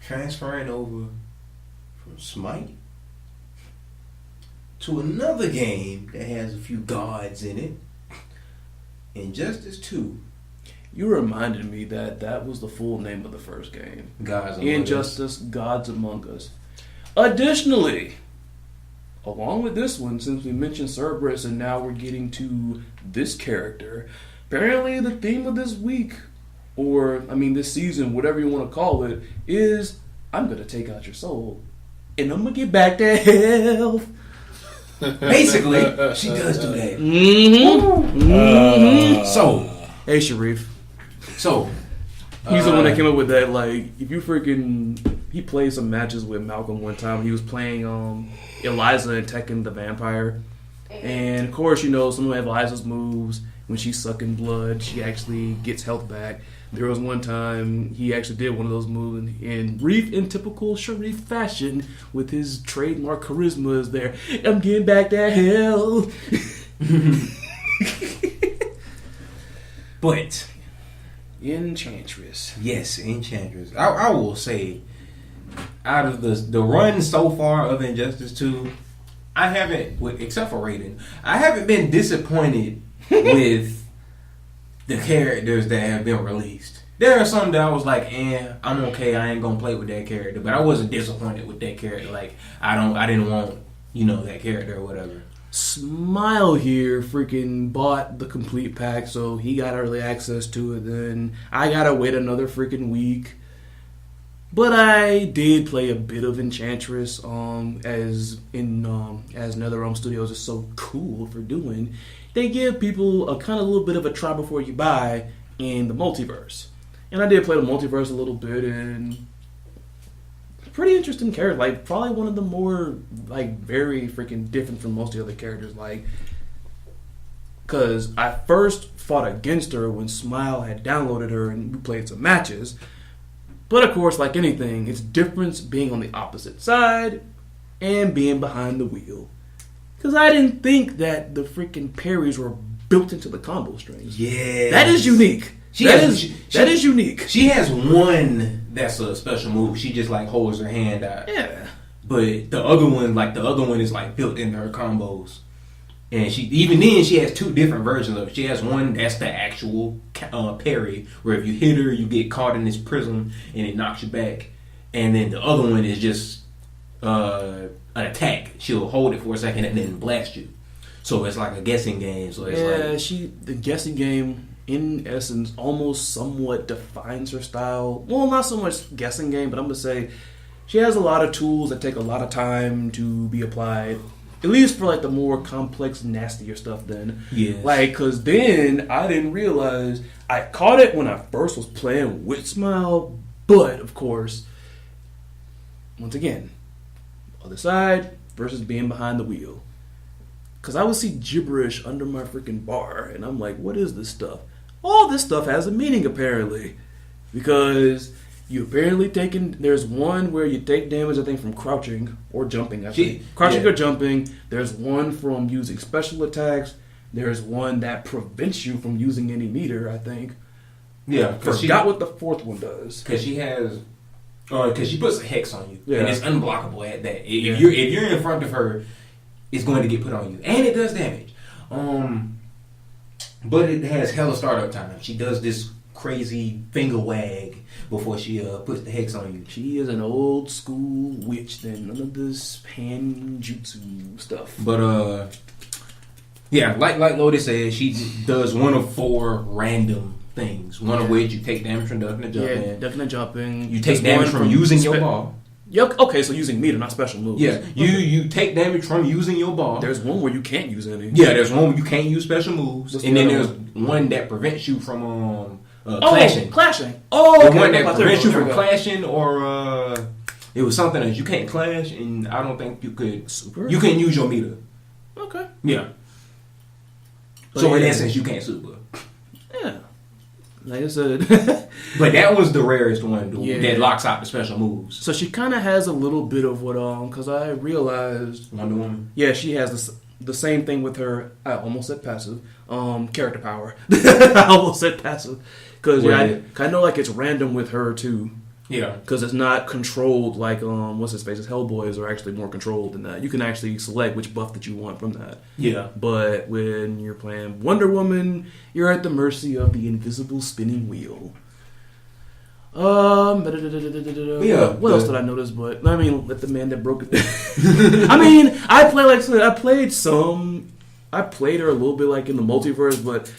transferring over from Smite to another game that has a few gods in it. Injustice 2. You reminded me that was the full name of the first game. Gods Among Injustice, Gods Among Us. Additionally, along with this one, since we mentioned Cerberus and now we're getting to this character, apparently the theme of this week, this season, whatever you want to call it, is I'm going to take out your soul and I'm going to get back to health. Basically, she does do that. So, hey Sharif. So, he's the one that came up with that. Like, if you he played some matches with Malcolm one time. He was playing Eliza and Tekken the Vampire, and of course, some of Eliza's moves. When she's sucking blood, she actually gets health back. There was one time he actually did one of those moves, and Reef, in typical Sharif fashion, with his trademark charisma, is there. I'm getting back that hell. But Enchantress. Yes, Enchantress. I will say, out of the run so far of Injustice 2, I haven't, except for Raiden, I haven't been disappointed with the characters that have been released. There are some that I was like, I'm okay, I ain't gonna play with that character, but I wasn't disappointed with that character. Like, I didn't want, that character or whatever. Smile here freaking bought the complete pack, so he got early access to it. Then I gotta wait another freaking week. But I did play a bit of Enchantress, as NetherRealm Studios is so cool for doing. They give people a kind of little bit of a try before you buy in the multiverse. And I did play the multiverse a little bit, and pretty interesting character. Like, probably one of the more, very freaking different from most of the other characters. Because I first fought against her when Smile had downloaded her and we played some matches. But, of course, like anything, it's difference being on the opposite side and being behind the wheel. Because I didn't think that the freaking parries were built into the combo strings. Yeah. That is unique. That is unique. She has one that's a special move. She just holds her hand out. Yeah. But the other one is built into her combos. And she has two different versions of it. She has one that's the actual parry, where if you hit her, you get caught in this prism and it knocks you back. And then the other one is just an attack. She'll hold it for a second and then blast you. So it's like a guessing game. So it's the guessing game, in essence, almost somewhat defines her style. Well, not so much guessing game, but I'm going to say she has a lot of tools that take a lot of time to be applied. At least for the more complex, nastier stuff then. Yeah. Because then I didn't realize I caught it when I first was playing with Smile, but of course, once again, other side versus being behind the wheel. Because I would see gibberish under my freaking bar, and I'm like, what is this stuff? All this stuff has a meaning, apparently. Because you apparently there's one where you take damage, I think, from crouching or jumping, I think. Crouching or jumping. There's one from using special attacks. There's one that prevents you from using any meter, I think. Yeah. Forgot what the fourth one does. Because she has... Because she puts a hex on you. Yeah. And it's unblockable at that. If you're in front of her, it's going to get put on you. And it does damage. But it has hella startup time. She does this crazy finger wag before she puts the hex on you. She is an old school witch then. None of this hand jutsu stuff. But like Lotus said, she does one of 4 random things. One of which you take damage from ducking and jumping. Yeah, ducking and jumping. You take damage from using your ball. Yep. Okay, so using meter, not special moves. Yeah, you take damage from using your ball. There's one where you can't use any. Yeah, there's one where you can't use special moves, and then there's one that prevents you from clashing. Clashing. Oh, okay. The one that prevents you from clashing, or it was something that you can't clash, and I don't think you could. Super. You can use your meter. Okay. Yeah. So in essence, you can't super. Yeah. Like I said. But that was the rarest one that locks out the special moves. So she kind of has a little bit of what, because I realized... Wonder Woman? Yeah, she has the same thing with her, I almost said passive, character power. I almost said passive. Because I know it's random with her too. Yeah. Because it's not controlled like what's his face? Hellboys are actually more controlled than that. You can actually select which buff that you want from that. Yeah. But when you're playing Wonder Woman, you're at the mercy of the invisible spinning wheel. What else did I notice? But I mean, let the man that broke it. I mean, I played her a little bit like in the multiverse, but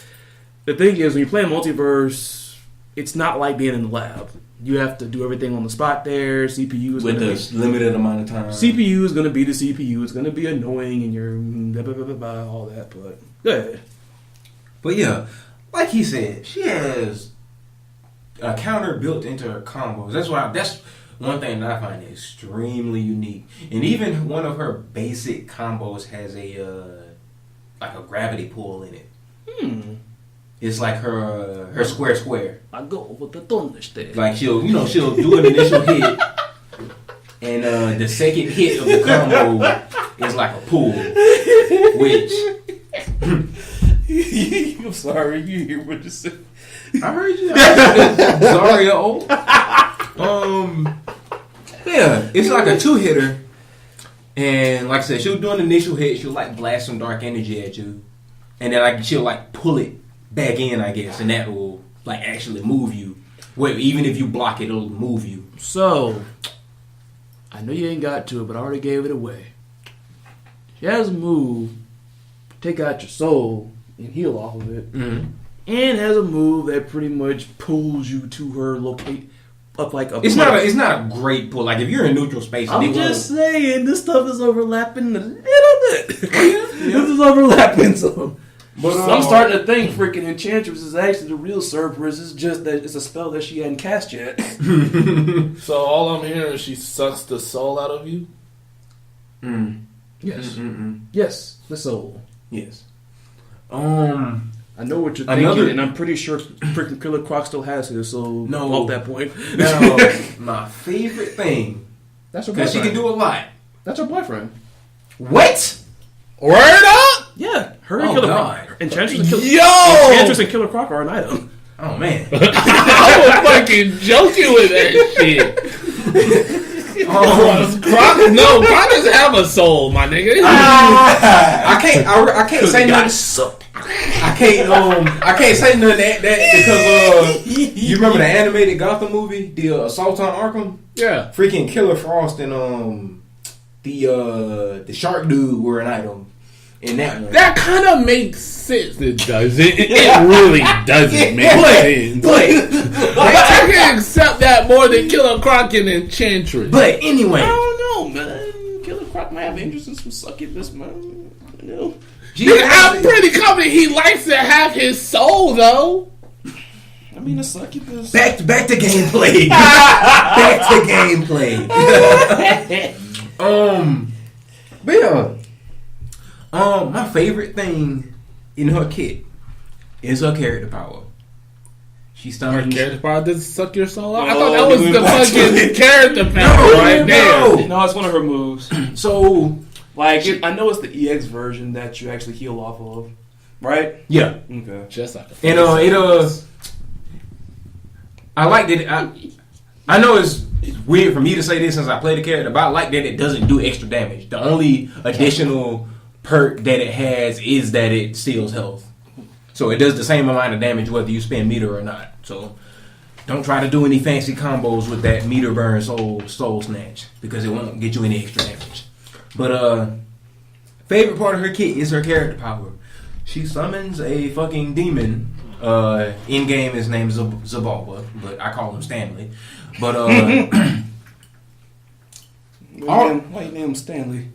the thing is, when you play in multiverse, it's not like being in the lab. You have to do everything on the spot there. CPU is with a limited amount of time. CPU is going to be the CPU. It's going to be annoying, and you're all that. But good. But yeah, like he said, she has a counter built into her combos. That's one thing that I find extremely unique. And even one of her basic combos has a like a gravity pull in it. It's like her square. I go with the thunderstick. Like she'll do an initial hit, and the second hit of the combo is like a pull, which I'm sorry, you hear what you said. I heard you. Sorry, yeah, it's like a 2-hitter, and like I said, she'll do an initial hit. She'll like blast some dark energy at you, and then like she'll like pull it back in, I guess, and that will like actually move you. Well, even if you block it, it'll move you. So, I know you ain't got to it, but I already gave it away. She has a move, take out your soul and heal off of it, and has a move that pretty much pulls you to her locate up like a. It's not a great pull. Like if you're in neutral space, I'm just saying this stuff is overlapping a little bit. This is overlapping some. But I'm starting to think freaking Enchantress is actually the real Cerberus. It's just that it's a spell that she hadn't cast yet. So all I'm hearing is she sucks the soul out of you? Yes. Yes, the soul. Yes. I know what you're thinking, and I'm pretty sure freaking Killer Croc still has her, so no. off that point. Now, my favorite thing, that's her boyfriend. because she can do a lot. That's her boyfriend. What? Word up? Yeah, her and Killer Croc. Enchantress and Killer Croc are an item. Oh man, I was fucking joking with that shit. Croc doesn't have a soul, my nigga. I can't say nothing. I can't say nothing that because you remember the animated Gotham movie, the Assault on Arkham? Yeah. Freaking Killer Frost and the Shark Dude were an item in that one. That kind of makes sense. It does. It really doesn't make sense. But I can accept that more than Killer Croc and Enchantress. But anyway, I don't know, man. Killer Croc might have interest in some succubus, man. You know. I'm pretty confident he likes to have his soul, though. I mean, a succubus. Back to gameplay. Back to gameplay. But yeah, my favorite thing in her kit is her character power. She Her character power doesn't suck your soul out. I Oh, thought that was we the watched fucking it. character power right there. No, it's one of her moves. So, Like, I know it's the EX version that you actually heal off of, right? yeah, Okay. Just like and I like that. I know it's weird for me to say this since I play the character, but I like that it doesn't do extra damage. The only additional perk that it has is that it steals health. So it does the same amount of damage whether you spend meter or not. So don't try to do any fancy combos with that meter burn soul snatch because it won't get you any extra damage. But favorite part of her kit is her character power. She summons a fucking demon. In game his name is Zabalba, but I call him Stanley. But Why you name him Stanley?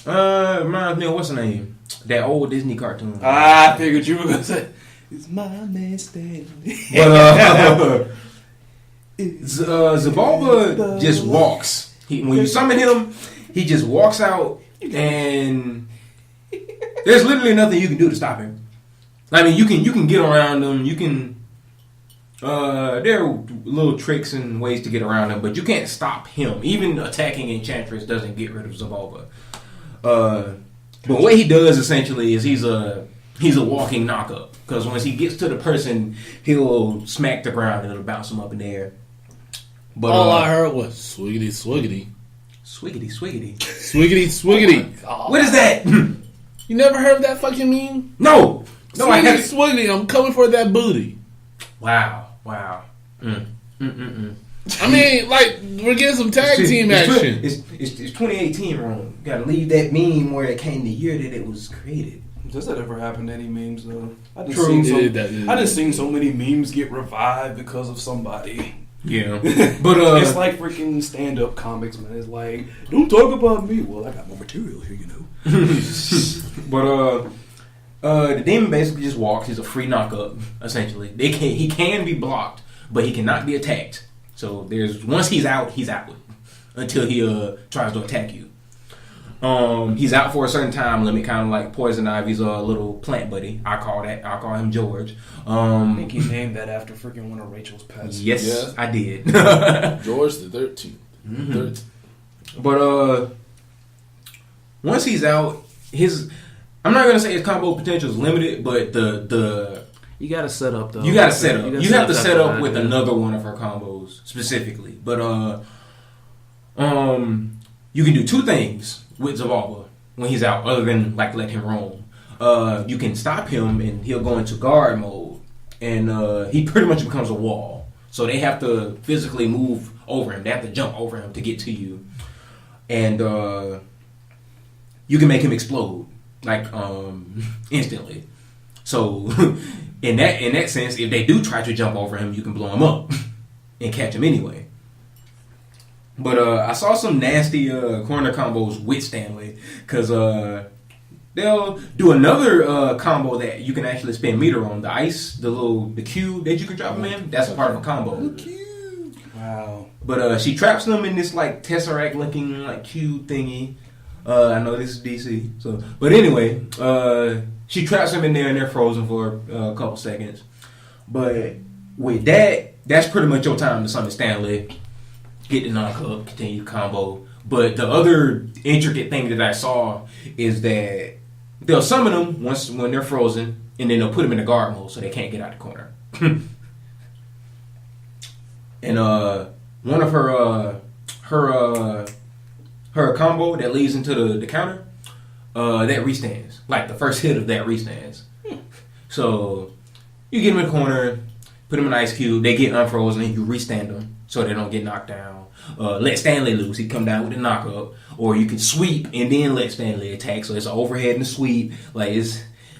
reminds me of what's her name? That old Disney cartoon. I figured you were gonna say it's my man Stanley. But Zabalba just walks. When you summon him, he just walks out, and there's literally nothing you can do to stop him. I mean, you can get around him. You can. There are little tricks and ways to get around him, but you can't stop him. Even attacking Enchantress doesn't get rid of Zabalba. But what he does essentially is he's a walking knockup. Because once he gets to the person, he'll smack the ground and it'll bounce him up in the air. But all I heard was swiggity, swiggity. Swiggity, swiggity. Swiggity, swiggity. What is that? You never heard of that fucking meme? No, I Swiggity, haven't. swiggity, I'm coming for that booty. Wow. I mean, like, we're getting some tag team action. It's 2018, wrong. Gotta leave that meme where it came the year that it was created. Does that ever happen to any memes though? I just True. seen so many memes get revived because of somebody. Yeah, but it's like freaking stand-up comics, man. It's like, don't talk about me. Well, I got more material here, you know. But the demon basically just walks. He's a free knockup, essentially. He can be blocked, but he cannot be attacked. So once he's out until he tries to attack you. He's out for a certain time limit, kind of like Poison Ivy's little plant buddy. I call him George. I think he named that after freaking one of Rachel's pets. Yes, I did. George the 13th. Mm-hmm. But once he's out, I'm not gonna say his combo potential is limited, but you gotta set up though. You have to set up with another one of her combos specifically. But you can do two things with Zavala when he's out, other than like let him roam. You can stop him and he'll go into guard mode, and he pretty much becomes a wall. So they have to physically move over him. They have to jump over him to get to you, and you can make him explode like instantly. So in that sense, if they do try to jump over him, you can blow him up and catch him anyway. But I saw some nasty corner combos with Stanley, because they'll do another combo that you can actually spend meter on. The ice, the cube that you can drop him in, that's a part of a combo. The cube. Wow. But she traps them in this like Tesseract looking like cube thingy. I know this is DC, so but anyway, she traps them in there and they're frozen for a couple seconds. But with that's pretty much your time to summon Stanley. Get the knock up, continue combo. But the other intricate thing that I saw is that they'll summon them when they're frozen, and then they'll put them in the guard mode so they can't get out the corner. And one of her combo that leads into the counter, that restands. Like the first hit of that restands. So you get them in the corner, put them in an ice cube, they get unfrozen, and you restand them so they don't get knocked down. Let Stanley loose, he come down with the knockup. Or you can sweep and then let Stanley attack. So it's an overhead and a sweep. Like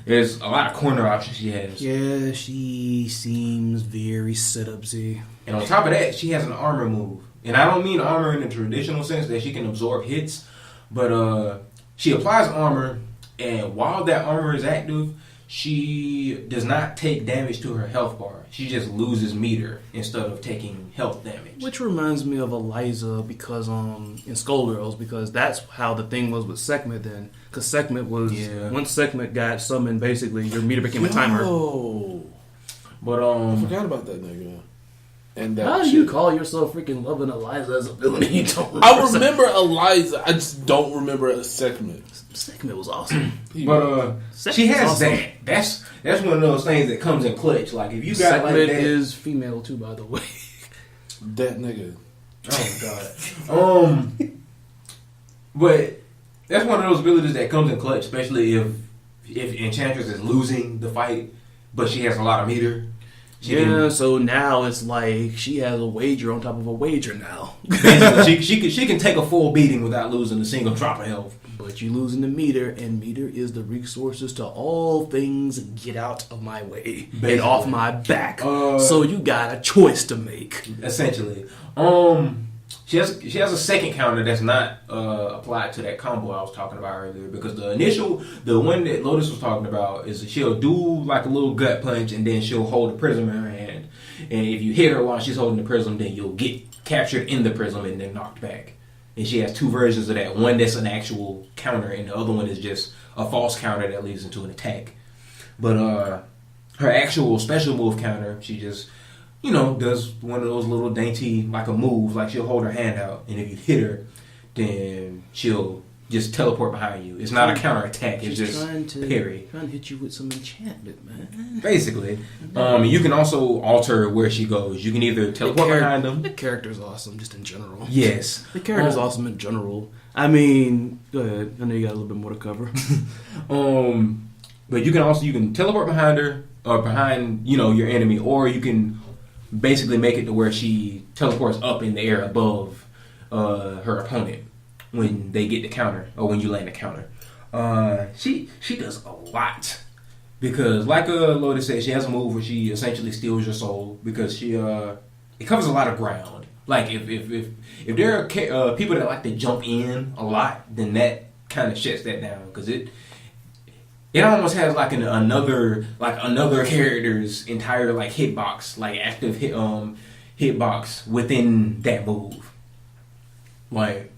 there's a lot of corner options she has. Yeah, she seems very set-up-y. And on top of that, she has an armor move. And I don't mean armor in the traditional sense that she can absorb hits, but she applies armor, and while that armor is active, she does not take damage to her health bar. She just loses meter instead of taking health damage. Which reminds me of Eliza because in Skullgirls, because that's how the thing was with Sekhmet then. Because Sekhmet was once Sekhmet got summoned, basically your meter became a timer. Oh, but I forgot about that nigga. And that how do you call yourself freaking loving Eliza's ability? You don't remember I remember Eliza. I just don't remember a segment. Sekhmet was awesome. But she has awesome. that. That's one of those things that comes in clutch. Like if you got Sekhmet like that, is female too, by the way. That nigga. Oh god. But that's one of those abilities that comes in clutch, especially if Enchantress is losing the fight, but she has a lot of meter. So now it's like she has a wager on top of a wager now. Basically, she can take a full beating without losing a single drop of health. But you're losing the meter, and meter is the resources to all things. Get out of my way and off my back. So you got a choice to make. Essentially, she has a second counter that's not applied to that combo I was talking about earlier, because the one that Lotus was talking about is she'll do like a little gut punch and then she'll hold the prism in her hand, and if you hit her while she's holding the prism, then you'll get captured in the prism and then knocked back. And she has two versions of that. One that's an actual counter, and the other one is just a false counter that leads into an attack. But her actual special move counter, she just does one of those little dainty, like a move, like she'll hold her hand out, and if you hit her, then she'll just teleport behind you. It's not a counterattack. It's just parry. Trying to hit you with some enchantment, man. Basically. You can also alter where she goes. You can either teleport behind them. The character's awesome, just in general. Yes. The character's awesome in general. I mean, go ahead. I know you got a little bit more to cover. But you can teleport behind her or behind, your enemy, or you can basically make it to where she teleports up in the air above her opponent when they get the counter or when you land the counter. She does a lot because, like Lotus said, she has a move where she essentially steals your soul because it covers a lot of ground. Like if there are people that like to jump in a lot, then that kind of shuts that down because it almost has like another character's entire like hitbox, like active hitbox within that move. Like,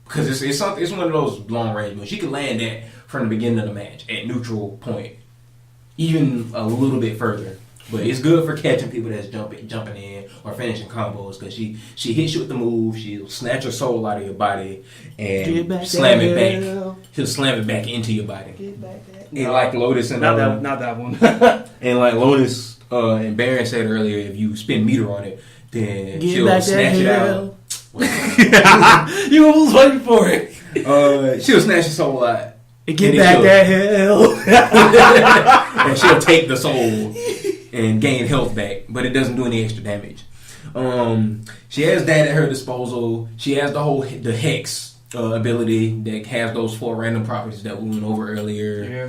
because it's one of those long range moves. She can land that from the beginning of the match at neutral point, even a little bit further. But it's good for catching people that's jumping in or finishing combos because she hits you with the move. She'll snatch your soul out of your body and slam it back. She'll slam it back into your body. And like Lotus and not that one. And like Lotus and Baron said earlier, if you spin meter on it, then she'll snatch it out. You almost waiting for it. She'll snatch your soul out. And get back that hell. And she'll take the soul and gain health back, but it doesn't do any extra damage. She has that at her disposal. She has the Hex ability that has those 4 random properties that we went over earlier. Yeah.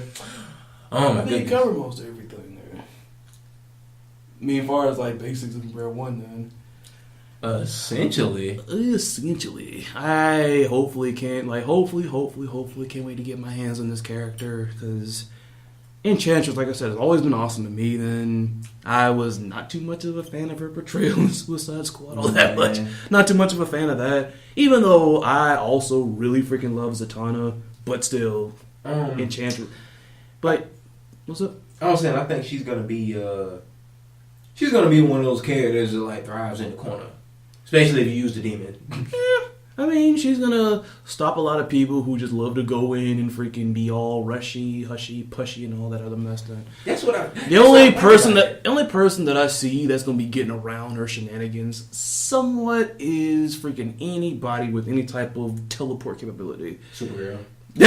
Oh my I think goodness. you cover most everything there. I mean, as far as like basics of Rare 1 then. Essentially. I hopefully can't wait to get my hands on this character because Enchantress, like I said, has always been awesome to me. Then I was not too much of a fan of her portrayal in Suicide Squad all that much. Not too much of a fan of that. Even though I also really freaking love Zatanna, but still, Enchantress. But what's up? I was saying I think she's gonna be one of those characters that like thrives in the corner, especially if you use the demon. Yeah. I mean, she's gonna stop a lot of people who just love to go in and freaking be all rushy, hushy, pushy, and all that other mess. That's what I. The only person that I see that's gonna be getting around her shenanigans somewhat is freaking anybody with any type of teleport capability. Superhero. I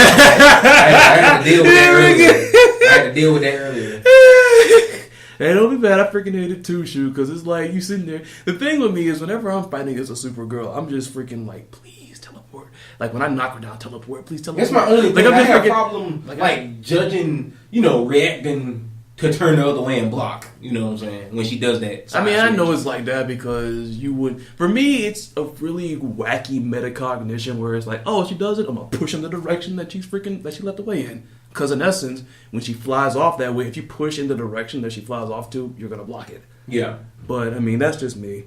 had to deal with that earlier. Hey, don't be bad. I freaking hate it too, shoot, because it's like you sitting there. The thing with me is whenever I'm fighting as a Supergirl, I'm just freaking like, please teleport. Like when I knock her down, teleport. Please teleport. That's my only thing. Like, I have a problem like judging, reacting to turn the other way and block. You know what I'm saying? When she does that. I mean, I know it's like that because you would. For me, it's a really wacky metacognition where it's like, oh, she does it, I'm gonna push in the direction that she left away in. Because in essence, when she flies off that way, if you push in the direction that she flies off to, you're gonna block it. Yeah. But I mean, that's just me.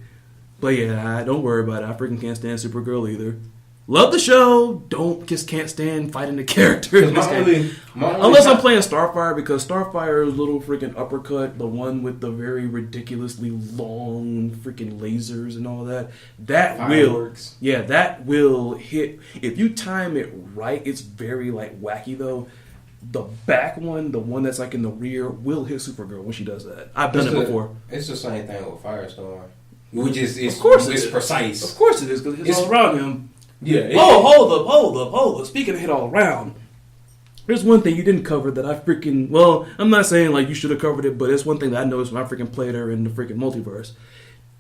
But yeah, don't worry about it. I freaking can't stand Supergirl either. Love the show. Can't stand fighting the character. Unless I'm playing Starfire, because Starfire's little freaking uppercut, the one with the very ridiculously long freaking lasers and all that, that will hit. If you time it right, it's very like wacky though. The back one, the one that's like in the rear, will hit Supergirl when she does that. I've done it before. It's the same thing with Firestorm, which is of course it's precise. Of course it is, because it's all around him. Yeah. Hold up. Speaking of hit all around, there's one thing you didn't cover that I freaking... Well, I'm not saying like you should have covered it, but it's one thing that I noticed when I freaking played her in the freaking multiverse.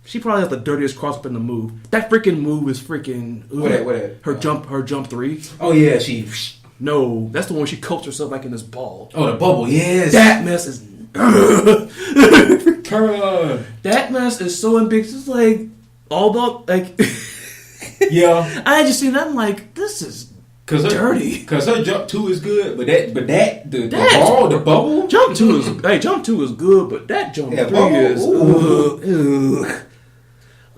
She probably has the dirtiest cross-up in the move. That freaking move is freaking... What? Her jump 3. Oh, yeah, No, that's the one she coats herself like in this ball. Oh, the bubble, yes. That mess is... That mess is so ambiguous. It's like... Although, like... Yeah. I just seen that, I'm like, this is dirty. Because her jump 2 is good, but the bubble... Jump 2 is good, but that jump 3 is...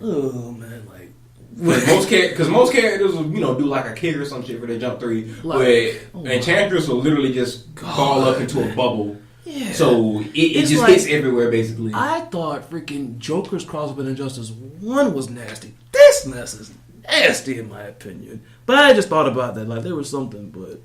Oh, man, like... Because most characters will, do like a kick or some shit for their jump 3, but Enchantress will literally just fall up into a bubble. Yeah. So it just hits everywhere, basically. I thought freaking Joker's crossover in Injustice 1 was nasty. This mess is nasty in my opinion. But I just thought about that. Like, there was something, but